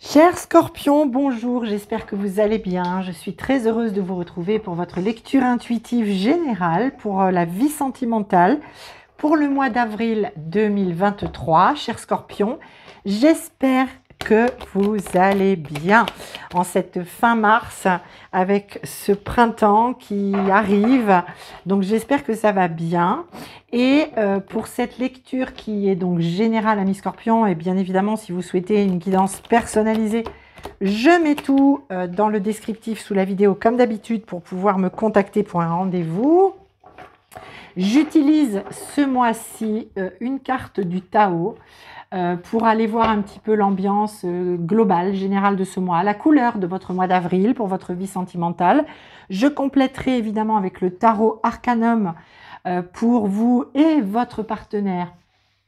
Chers scorpions, bonjour, j'espère que vous allez bien. Je suis très heureuse de vous retrouver pour votre lecture intuitive générale pour la vie sentimentale pour le mois d'avril 2023. Chers scorpions, j'espère que vous allez bien en cette fin mars avec ce printemps qui arrive. Donc j'espère que ça va bien. Et pour cette lecture qui est donc générale à mi-scorpion, et bien évidemment si vous souhaitez une guidance personnalisée, je mets tout dans le descriptif sous la vidéo comme d'habitude pour pouvoir me contacter pour un rendez-vous. J'utilise ce mois-ci une carte du Tao pour aller voir un petit peu l'ambiance globale, générale de ce mois, la couleur de votre mois d'avril pour votre vie sentimentale. Je compléterai évidemment avec le Tarot Arcanum pour vous et votre partenaire.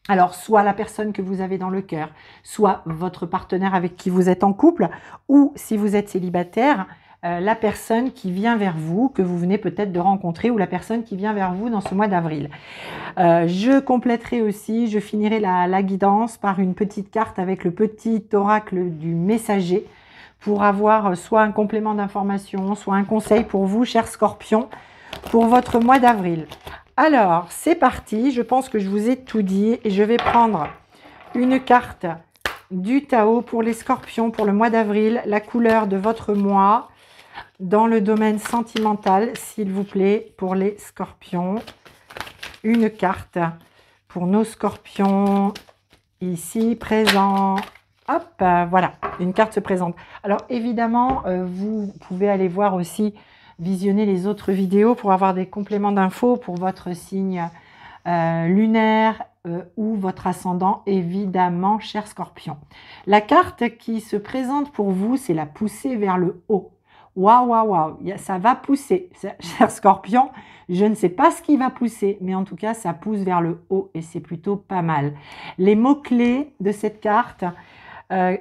Alors, soit la personne que vous avez dans le cœur, soit votre partenaire avec qui vous êtes en couple, ou si vous êtes célibataire, la personne qui vient vers vous, que vous venez peut-être de rencontrer, ou la personne qui vient vers vous dans ce mois d'avril. Je compléterai aussi, je finirai la guidance par une petite carte avec le petit oracle du messager pour avoir soit un complément d'information, soit un conseil pour vous, chers scorpions, pour votre mois d'avril. Alors, c'est parti, je pense que je vous ai tout dit et je vais prendre une carte du Tao pour les scorpions pour le mois d'avril, la couleur de votre mois dans le domaine sentimental, s'il vous plaît, pour les scorpions. Une carte pour nos scorpions ici présents. Hop, voilà, une carte se présente. Alors évidemment, vous pouvez aller voir aussi, visionner les autres vidéos pour avoir des compléments d'infos pour votre signe lunaire ou votre ascendant, évidemment, cher scorpion. La carte qui se présente pour vous, c'est la poussée vers le haut. Waouh, waouh, waouh, ça va pousser, cher scorpion. Je ne sais pas ce qui va pousser, mais en tout cas, ça pousse vers le haut et c'est plutôt pas mal. Les mots-clés de cette carte,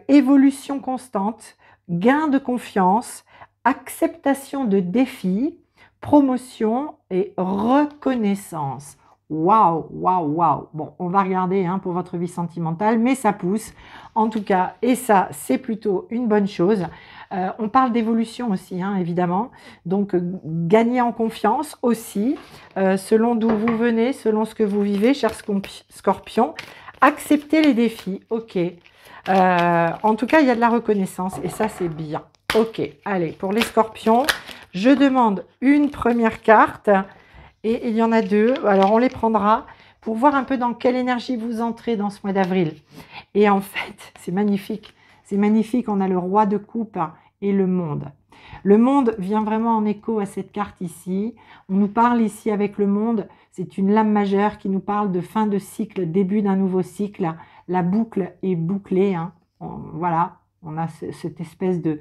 évolution constante, gain de confiance, acceptation de défis, promotion et reconnaissance. Waouh, waouh, waouh. Bon, on va regarder pour votre vie sentimentale, mais ça pousse en tout cas, et ça, c'est plutôt une bonne chose. On parle d'évolution aussi, évidemment. Donc, gagner en confiance aussi, selon d'où vous venez, selon ce que vous vivez, chers scorpions. Accepter les défis, ok. En tout cas, il y a de la reconnaissance et ça, c'est bien. Ok, allez, pour les scorpions, je demande une première carte et il y en a deux. Alors, on les prendra pour voir un peu dans quelle énergie vous entrez dans ce mois d'avril. Et en fait, c'est magnifique. C'est magnifique, on a le roi de coupe et le monde. Le monde vient vraiment en écho à cette carte ici. On nous parle ici avec le monde, c'est une lame majeure qui nous parle de fin de cycle, début d'un nouveau cycle. La boucle est bouclée. Voilà, on a cette espèce de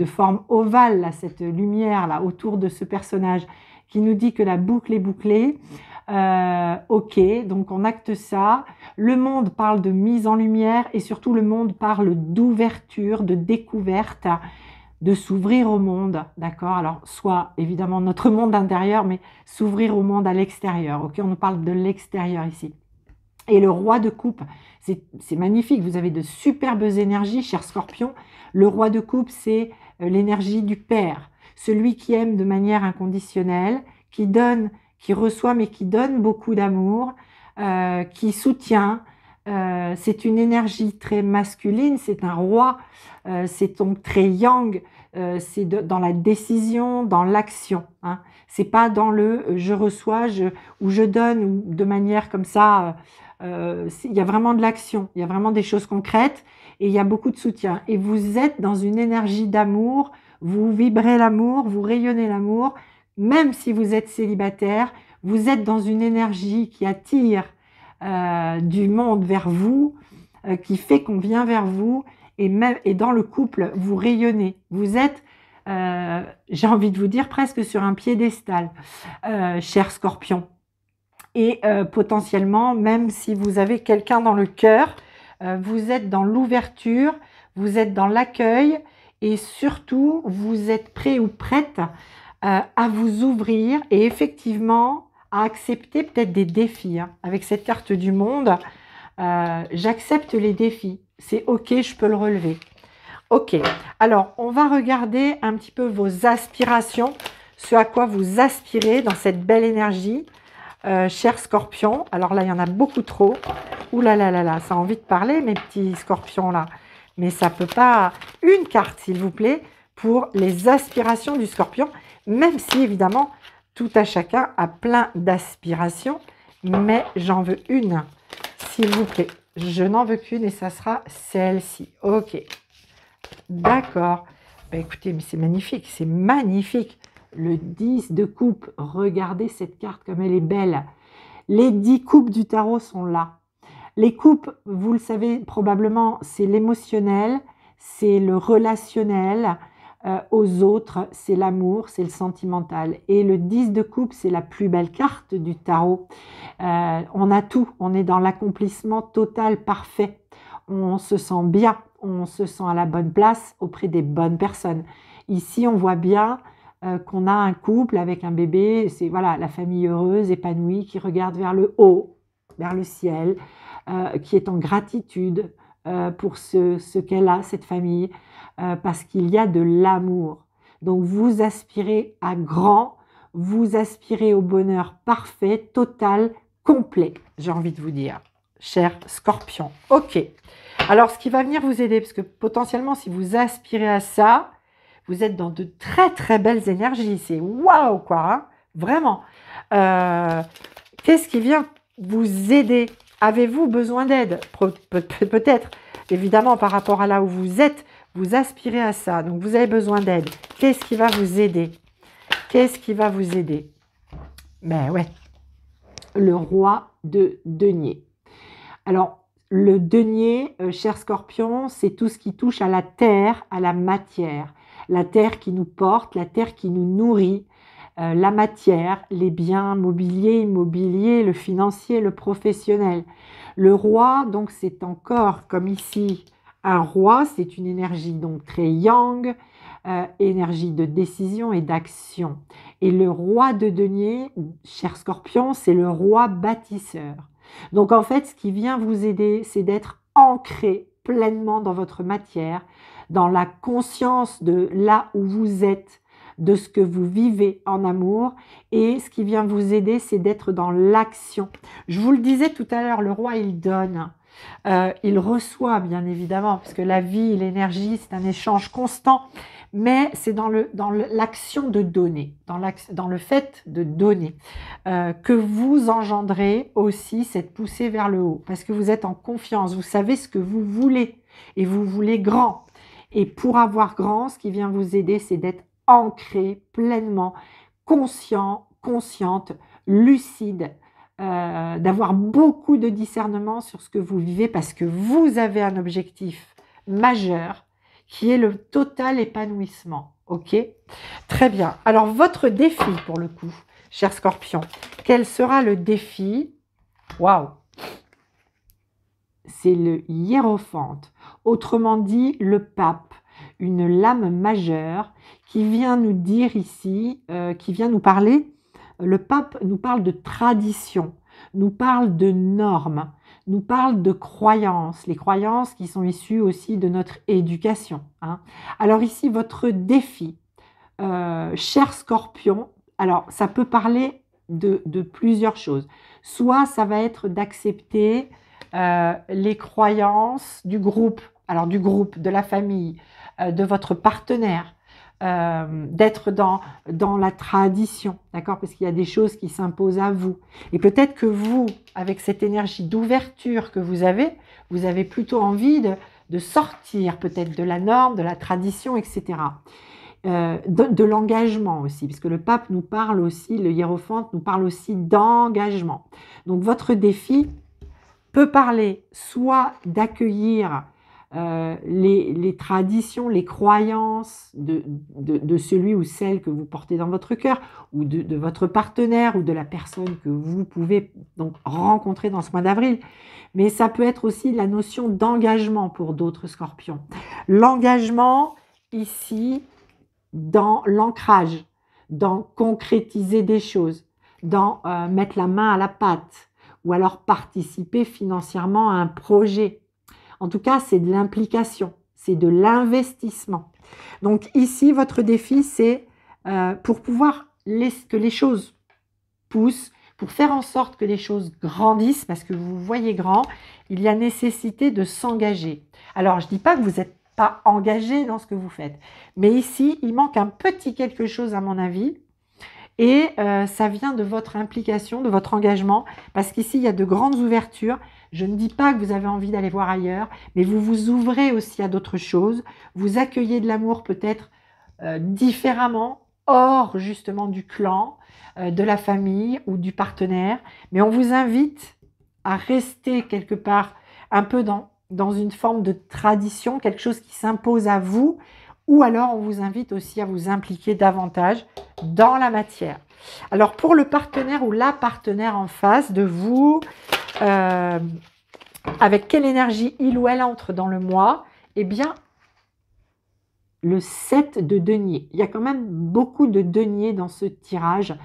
forme ovale, là, cette lumière là autour de ce personnage qui nous dit que la boucle est bouclée. Ok, donc on acte ça. Le monde parle de mise en lumière et surtout le monde parle d'ouverture, de découverte, de s'ouvrir au monde, d'accord? Alors, soit évidemment notre monde intérieur, mais s'ouvrir au monde à l'extérieur, ok? On nous parle de l'extérieur ici. Et le roi de coupe, c'est magnifique, vous avez de superbes énergies, chers scorpions. Le roi de coupe, c'est l'énergie du père, celui qui aime de manière inconditionnelle, qui donne, qui reçoit, mais qui donne beaucoup d'amour, qui soutient. C'est une énergie très masculine, c'est un roi, c'est donc très yang, c'est dans la décision, dans l'action. C'est pas dans le je reçois ou je donne ou de manière comme ça. Il y a vraiment de l'action, il y a vraiment des choses concrètes et il y a beaucoup de soutien. Et vous êtes dans une énergie d'amour, vous vibrez l'amour, vous rayonnez l'amour, même si vous êtes célibataire, vous êtes dans une énergie qui attire du monde vers vous, qui fait qu'on vient vers vous et dans le couple, vous rayonnez. Vous êtes, j'ai envie de vous dire, presque sur un piédestal, cher scorpion. Et potentiellement, même si vous avez quelqu'un dans le cœur, vous êtes dans l'ouverture, vous êtes dans l'accueil et surtout, vous êtes prêt ou prête à vous ouvrir et effectivement à accepter peut-être des défis. Avec cette carte du monde, J'accepte les défis. C'est OK, je peux le relever. OK. Alors, on va regarder un petit peu vos aspirations, ce à quoi vous aspirez dans cette belle énergie, cher Scorpion. Alors là, il y en a beaucoup trop. Ouh là là là là, ça a envie de parler, mes petits scorpions là. Mais ça peut pas... Une carte, s'il vous plaît, pour les aspirations du Scorpion, même si, évidemment, tout à chacun a plein d'aspirations, mais j'en veux une, s'il vous plaît. Je n'en veux qu'une et ça sera celle-ci. OK. D'accord. Bah, écoutez, mais c'est magnifique, c'est magnifique. Le 10 de coupe, regardez cette carte comme elle est belle. Les 10 coupes du tarot sont là. Les coupes, vous le savez probablement, c'est l'émotionnel, c'est le relationnel aux autres, c'est l'amour, c'est le sentimental. Et le 10 de coupe, c'est la plus belle carte du tarot. On a tout, on est dans l'accomplissement total, parfait. On se sent bien, on se sent à la bonne place auprès des bonnes personnes. Ici, on voit bien qu'on a un couple avec un bébé, c'est voilà, la famille heureuse, épanouie, qui regarde vers le haut, vers le ciel, qui est en gratitude pour ce qu'elle a, cette famille, parce qu'il y a de l'amour. Donc vous aspirez à grand, vous aspirez au bonheur parfait, total, complet, j'ai envie de vous dire, cher Scorpion. OK. Alors ce qui va venir vous aider, parce que potentiellement si vous aspirez à ça, vous êtes dans de très très belles énergies, c'est waouh quoi, hein, vraiment. Qu'est-ce qui vient vous aider? Avez-vous besoin d'aide? Peut-être, évidemment, par rapport à là où vous êtes, vous aspirez à ça. Donc, vous avez besoin d'aide. Qu'est-ce qui va vous aider? Qu'est-ce qui va vous aider? Ben ouais, le roi de denier. Alors, le denier, cher Scorpion, c'est tout ce qui touche à la terre, à la matière. La terre qui nous porte, la terre qui nous nourrit, la matière, les biens mobiliers, immobiliers, le financier, le professionnel. Le roi, donc c'est encore comme ici, un roi, c'est une énergie donc très yang, énergie de décision et d'action. Et le roi de denier, cher Scorpion, c'est le roi bâtisseur. Donc en fait, ce qui vient vous aider, c'est d'être ancré pleinement dans votre matière, dans la conscience de là où vous êtes, de ce que vous vivez en amour, et ce qui vient vous aider, c'est d'être dans l'action. Je vous le disais tout à l'heure, le roi, il donne, il reçoit bien évidemment, parce que la vie, l'énergie, c'est un échange constant, mais c'est dans l'action de donner, dans le fait de donner, que vous engendrez aussi cette poussée vers le haut, parce que vous êtes en confiance, vous savez ce que vous voulez, et vous voulez grand. Et pour avoir grand, ce qui vient vous aider, c'est d'être ancré pleinement, conscient, consciente, lucide, d'avoir beaucoup de discernement sur ce que vous vivez parce que vous avez un objectif majeur qui est le total épanouissement. OK? Très bien. Alors, votre défi pour le coup, cher Scorpion, quel sera le défi? Waouh! C'est le hiérophante, autrement dit le pape, une lame majeure qui vient nous dire ici, qui vient nous parler, le pape nous parle de tradition, nous parle de normes, nous parle de croyances, les croyances qui sont issues aussi de notre éducation, hein. Alors ici, votre défi, cher Scorpion, alors ça peut parler de plusieurs choses. Soit ça va être d'accepter les croyances du groupe, alors du groupe, de la famille, de votre partenaire, d'être dans la tradition, d'accord? Parce qu'il y a des choses qui s'imposent à vous. Et peut-être que vous, avec cette énergie d'ouverture que vous avez plutôt envie de sortir peut-être de la norme, de la tradition, etc. De l'engagement aussi, parce que le pape nous parle aussi, le hiérophante nous parle aussi d'engagement. Donc votre défi peut parler soit d'accueillir les traditions, les croyances de celui ou celle que vous portez dans votre cœur, ou de votre partenaire, ou de la personne que vous pouvez donc rencontrer dans ce mois d'avril. Mais ça peut être aussi la notion d'engagement pour d'autres scorpions. L'engagement, ici, dans l'ancrage, dans concrétiser des choses, dans mettre la main à la pâte, ou alors participer financièrement à un projet. En tout cas, c'est de l'implication, c'est de l'investissement. Donc ici, votre défi, c'est pour pouvoir que les choses poussent, pour faire en sorte que les choses grandissent, parce que vous voyez grand, il y a nécessité de s'engager. Alors, je ne dis pas que vous n'êtes pas engagé dans ce que vous faites, mais ici, il manque un petit quelque chose à mon avis, et ça vient de votre implication, de votre engagement, parce qu'ici, il y a de grandes ouvertures. Je ne dis pas que vous avez envie d'aller voir ailleurs, mais vous vous ouvrez aussi à d'autres choses. Vous accueillez de l'amour peut-être différemment, hors justement du clan, de la famille ou du partenaire. Mais on vous invite à rester quelque part un peu dans une forme de tradition, quelque chose qui s'impose à vous, ou alors on vous invite aussi à vous impliquer davantage dans la matière. Alors pour le partenaire ou la partenaire en face de vous, avec quelle énergie il ou elle entre dans le mois? Eh bien, le 7 de denier. Il y a quand même beaucoup de deniers dans ce tirage.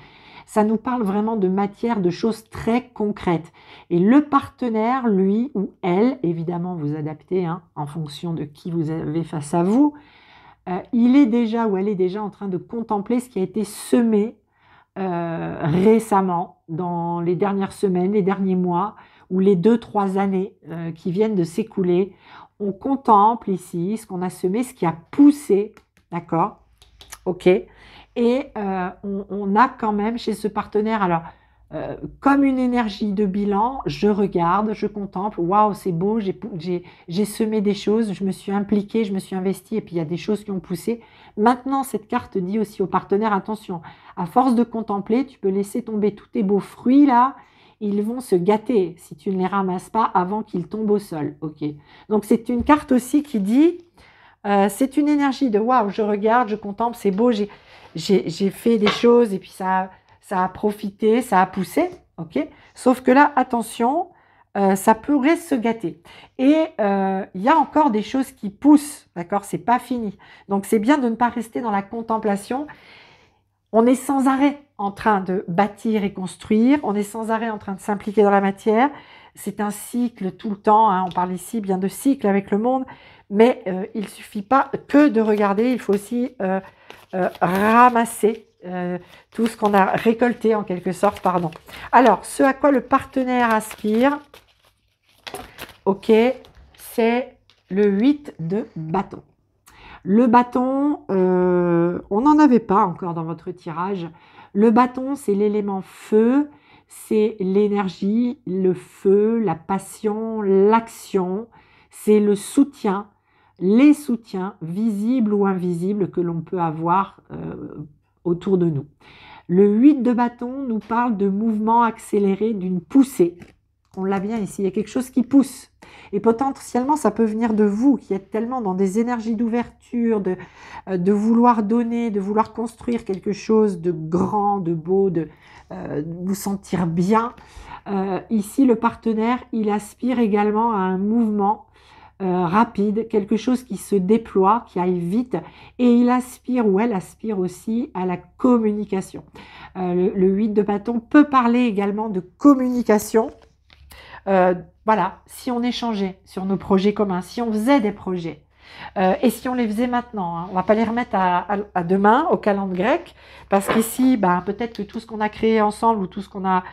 Ça nous parle vraiment de matière, de choses très concrètes. Et le partenaire, lui ou elle, évidemment vous adaptez en fonction de qui vous avez face à vous, il est déjà ou elle est déjà en train de contempler ce qui a été semé récemment, dans les dernières semaines, les derniers mois, ou les 2-3 années qui viennent de s'écouler. On contemple ici ce qu'on a semé, ce qui a poussé, d'accord? Ok. Et on a quand même chez ce partenaire, alors, comme une énergie de bilan, je regarde, je contemple, waouh, c'est beau, j'ai semé des choses, je me suis impliquée, je me suis investie, et puis il y a des choses qui ont poussé. Maintenant, cette carte dit aussi au partenaire, attention, à force de contempler, tu peux laisser tomber tous tes beaux fruits là, ils vont se gâter si tu ne les ramasses pas avant qu'ils tombent au sol. Ok. Donc c'est une carte aussi qui dit, c'est une énergie de waouh, je regarde, je contemple, c'est beau, j'ai fait des choses et puis ça a profité, ça a poussé, ok. Sauf que là, attention, ça pourrait se gâter. Et il y a encore des choses qui poussent, d'accord, c'est pas fini. Donc c'est bien de ne pas rester dans la contemplation. On est sans arrêt en train de bâtir et construire, on est sans arrêt en train de s'impliquer dans la matière. C'est un cycle tout le temps, on parle ici bien de cycle avec le monde, mais il ne suffit pas que de regarder, il faut aussi ramasser tout ce qu'on a récolté en quelque sorte, pardon. Alors, ce à quoi le partenaire aspire, ok, c'est le 8 de bâton. Le bâton, on n'en avait pas encore dans votre tirage. Le bâton, c'est l'élément feu, c'est l'énergie, le feu, la passion, l'action, c'est le soutien, les soutiens visibles ou invisibles que l'on peut avoir autour de nous. Le 8 de bâton nous parle de mouvement accéléré, d'une poussée. On l'a bien ici, il y a quelque chose qui pousse. Et potentiellement, ça peut venir de vous, qui êtes tellement dans des énergies d'ouverture, de vouloir donner, de vouloir construire quelque chose de grand, de beau, de vous sentir bien. Ici, le partenaire, il aspire également à un mouvement rapide, quelque chose qui se déploie, qui aille vite, et il aspire ou elle aspire aussi à la communication. Le 8 de bâton peut parler également de communication. Voilà, si on échangeait sur nos projets communs, si on faisait des projets, et si on les faisait maintenant, on ne va pas les remettre à demain, au calendrier grec, parce qu'ici, peut-être que tout ce qu'on a créé ensemble, ou tout ce qu'on a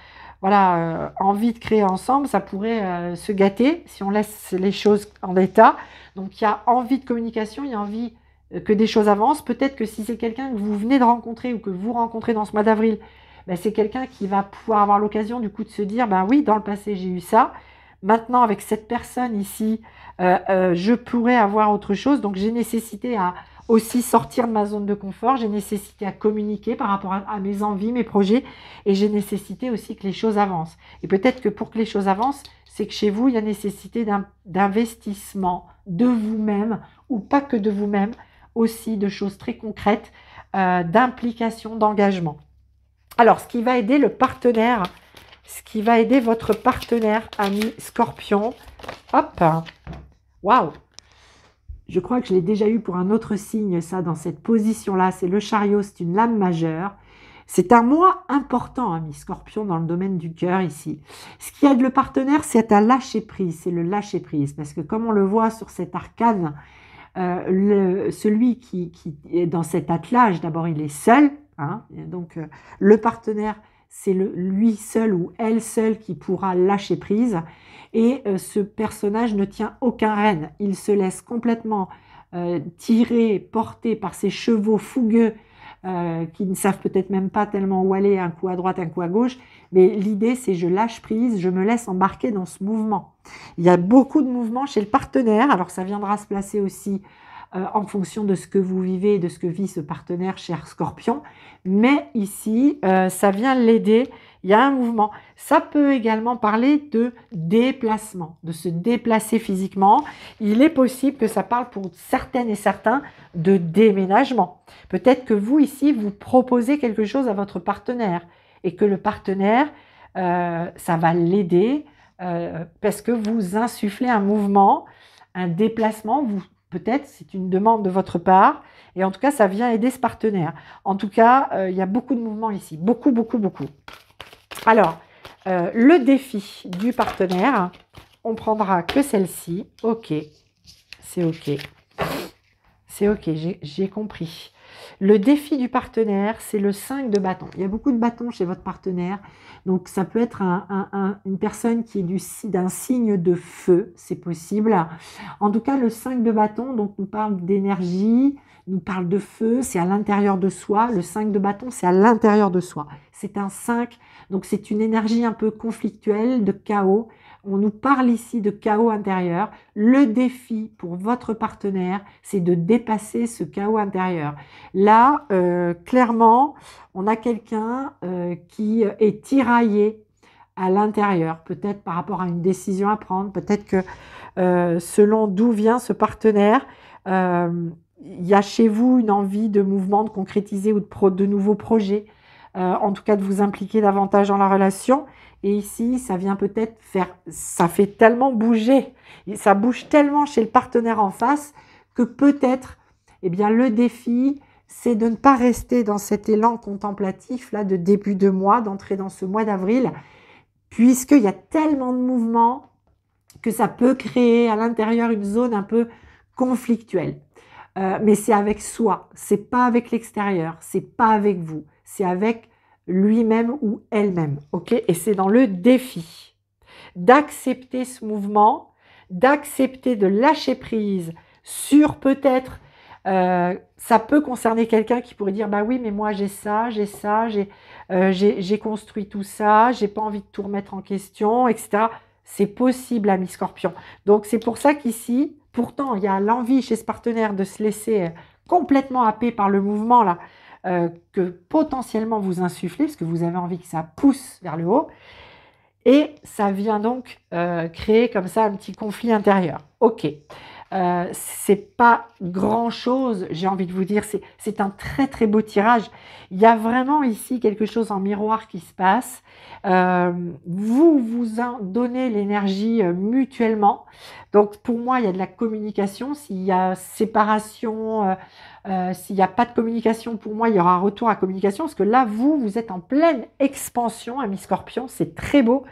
envie de créer ensemble, ça pourrait se gâter si on laisse les choses en état. Donc il y a envie de communication, il y a envie que des choses avancent. Peut-être que si c'est quelqu'un que vous venez de rencontrer ou que vous rencontrez dans ce mois d'avril, c'est quelqu'un qui va pouvoir avoir l'occasion du coup de se dire, oui, dans le passé j'ai eu ça, maintenant avec cette personne ici, je pourrais avoir autre chose, donc j'ai nécessité à aussi sortir de ma zone de confort, j'ai nécessité à communiquer par rapport à mes envies, mes projets, et j'ai nécessité aussi que les choses avancent. Et peut-être que pour que les choses avancent, c'est que chez vous, il y a nécessité d'investissement de vous-même, ou pas que de vous-même, aussi de choses très concrètes, d'implication, d'engagement. Alors, ce qui va aider le partenaire, ce qui va aider votre partenaire, ami Scorpion, hop, waouh, je crois que je l'ai déjà eu pour un autre signe, ça, dans cette position-là, c'est le chariot, c'est une lame majeure. C'est un mois important, hein, mi-Scorpion, dans le domaine du cœur ici. Ce qui aide le partenaire, c'est à lâcher prise, c'est le lâcher prise. Parce que comme on le voit sur cet arcane, celui qui est dans cet attelage, d'abord il est seul, hein, donc le partenaire, c'est lui seul ou elle seule qui pourra lâcher prise. Et ce personnage ne tient aucun rêne, il se laisse complètement tirer, porter par ses chevaux fougueux, qui ne savent peut-être même pas tellement où aller, un coup à droite, un coup à gauche, mais l'idée c'est je lâche prise, je me laisse embarquer dans ce mouvement. Il y a beaucoup de mouvements chez le partenaire, alors ça viendra se placer aussi en fonction de ce que vous vivez et de ce que vit ce partenaire, cher Scorpion, mais ici, ça vient l'aider, il y a un mouvement. Ça peut également parler de déplacement, de se déplacer physiquement. Il est possible que ça parle pour certaines et certains de déménagement. Peut-être que vous, ici, vous proposez quelque chose à votre partenaire et que le partenaire, ça va l'aider parce que vous insufflez un mouvement, un déplacement, peut-être c'est une demande de votre part et en tout cas, ça vient aider ce partenaire. En tout cas, il y a beaucoup de mouvements ici, beaucoup, beaucoup, beaucoup. Alors, le défi du partenaire, on prendra que celle-ci. Ok, c'est ok. C'est ok, j'ai compris. Le défi du partenaire, c'est le 5 de bâton. Il y a beaucoup de bâtons chez votre partenaire. Donc, ça peut être une personne qui est d'un signe de feu, c'est possible. En tout cas, le 5 de bâton, donc, nous parle d'énergie, nous parle de feu, c'est à l'intérieur de soi. Le 5 de bâton, c'est à l'intérieur de soi. C'est un 5, donc c'est une énergie un peu conflictuelle, de chaos. On nous parle ici de chaos intérieur. Le défi pour votre partenaire, c'est de dépasser ce chaos intérieur. Là, clairement, on a quelqu'un qui est tiraillé à l'intérieur, peut-être par rapport à une décision à prendre, peut-être que selon d'où vient ce partenaire, il y a chez vous une envie de mouvement, de concrétiser ou de nouveaux projets, en tout cas de vous impliquer davantage dans la relation. Et ici, ça vient peut-être ça fait tellement bouger, ça bouge tellement chez le partenaire en face que peut-être, eh bien, le défi, c'est de ne pas rester dans cet élan contemplatif là de début de mois, d'entrer dans ce mois d'avril, puisqu'il y a tellement de mouvements que ça peut créer à l'intérieur une zone un peu conflictuelle. Mais c'est avec soi, c'est pas avec l'extérieur, c'est pas avec vous, c'est avec lui-même ou elle-même, ok? Et c'est dans le défi d'accepter ce mouvement, d'accepter de lâcher prise sur peut-être, ça peut concerner quelqu'un qui pourrait dire, bah oui, mais moi j'ai ça, j'ai construit tout ça, j'ai pas envie de tout remettre en question, etc. C'est possible, ami Scorpion. Donc c'est pour ça qu'ici, pourtant, il y a l'envie chez ce partenaire de se laisser complètement happer par le mouvement là, que potentiellement vous insufflez, parce que vous avez envie que ça pousse vers le haut. Et ça vient donc créer comme ça un petit conflit intérieur. Ok, c'est pas grand-chose, j'ai envie de vous dire, c'est un très très beau tirage. Il y a vraiment ici quelque chose en miroir qui se passe. Vous en donnez l'énergie mutuellement. Donc pour moi, il y a de la communication. S'il y a séparation, s'il n'y a pas de communication, pour moi, il y aura un retour à communication. Parce que là, vous êtes en pleine expansion, ami Scorpion. C'est très beau.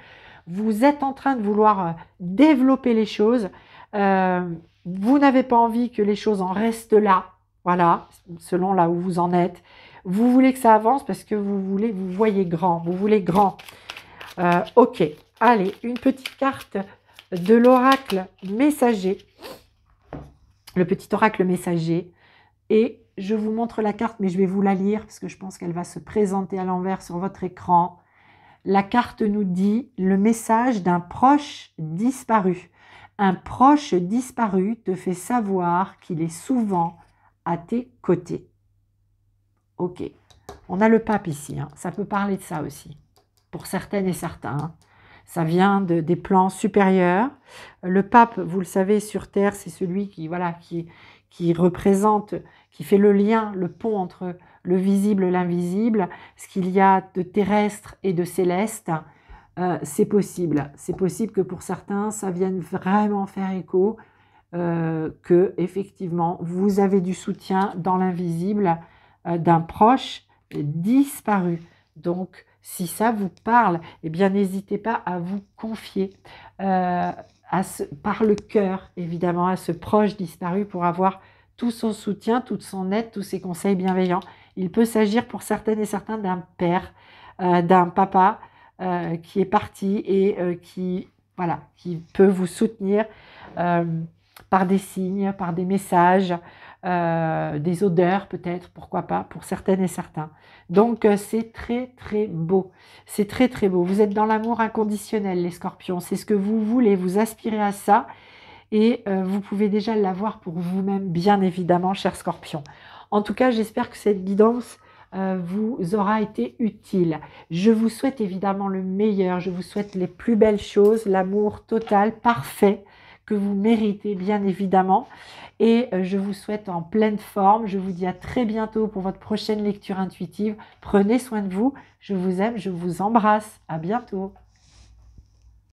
Vous êtes en train de vouloir développer les choses. Vous n'avez pas envie que les choses en restent là. Voilà, selon là où vous en êtes. Vous voulez que ça avance parce que vous voyez grand. Vous voulez grand. Ok, allez, une petite carte de l'oracle messager. Le petit oracle messager. Et je vous montre la carte, mais je vais vous la lire parce que je pense qu'elle va se présenter à l'envers sur votre écran. La carte nous dit le message d'un proche disparu. Un proche disparu te fait savoir qu'il est souvent à tes côtés. Ok, on a le pape ici, hein. Ça peut parler de ça aussi, pour certaines et certains. Hein. Ça vient des plans supérieurs. Le pape, vous le savez, sur Terre, c'est celui qui représente, qui fait le lien, le pont entre le visible et l'invisible. Ce qu'il y a de terrestre et de céleste, c'est possible. C'est possible que pour certains, ça vienne vraiment faire écho, que effectivement, vous avez du soutien dans l'invisible d'un proche disparu. Donc, si ça vous parle, eh bien, n'hésitez pas à vous confier par le cœur, évidemment, à ce proche disparu pour avoir tout son soutien, toute son aide, tous ses conseils bienveillants. Il peut s'agir pour certaines et certains d'un père, d'un papa qui est parti et voilà, qui peut vous soutenir par des signes, par des messages, des odeurs peut-être, pourquoi pas, pour certaines et certains. Donc c'est très très beau, c'est très très beau. Vous êtes dans l'amour inconditionnel les scorpions, c'est ce que vous voulez, vous aspirez à ça et vous pouvez déjà l'avoir pour vous-même, bien évidemment, cher scorpion. En tout cas, j'espère que cette guidance vous aura été utile. Je vous souhaite évidemment le meilleur, je vous souhaite les plus belles choses, l'amour total, parfait, que vous méritez bien évidemment. Et je vous souhaite en pleine forme. Je vous dis à très bientôt pour votre prochaine lecture intuitive. Prenez soin de vous. Je vous aime, je vous embrasse. À bientôt.